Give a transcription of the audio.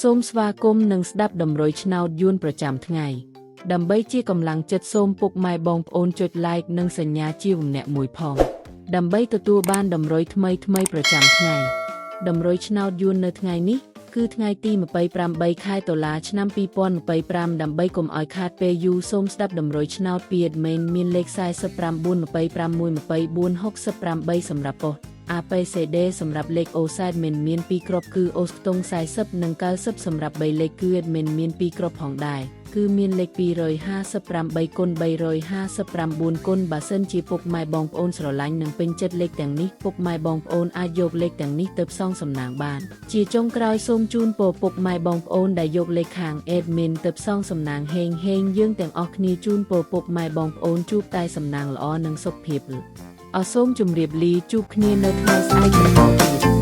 សូមស្វាគមន៍និងស្ដាប់ដំរុយឆ្នោតយួនប្រចាំថ្ងៃដើម្បីជាកម្លាំងចិត្តសូមពុកម៉ែបងប្អូនចុច like និងសញ្ញាជាវម្នាក់មួយផងដើម្បីទទួលបានដំរុយថ្មីប្រចាំថ្ងៃដំរុយឆ្នោតយួននៅថ្ងៃនេះគឺថ្ងៃទី28ខែតុលាឆ្នាំ2025ដើម្បីកុំឲ្យខាតពេលយូរសូមស្ដាប់ដំរុយឆ្នោតពី admin មានលេខ49 25 24 68សម្រាប់ប៉ុស្តិ៍APCD សម្រាប់លេខ OSIDE មាន2គ្រាប់គឺ OS ខ្ទង់40និង90សម្រាប់3លេខគឺ admin មាន2គ្រាប់ផងដែរគឺមានលេខ258គុណ359គុណបើសិនជាពុកម៉ែបងប្អូនស្រឡាញ់និងពេញចិត្តលេខទាំងនេះពុកម៉ែបងប្អូនអាចយកលេខទាំងនេះទៅផ្សងសំណាងបានជាចុងក្រោយសូមជូនពរពុកម៉ែបងប្អូនដែលយកលេខខាង admin ទៅផ្សងសំណាងហេងយើងទាំងអស់គ្នាជូនពរពុកម៉ែបងប្អូនជួបតែសំណាងល្អនិងសុខភាពអសូមជម្រាបលាជួបគ្នានៅថ្ងៃស្អែកបន្តទៀត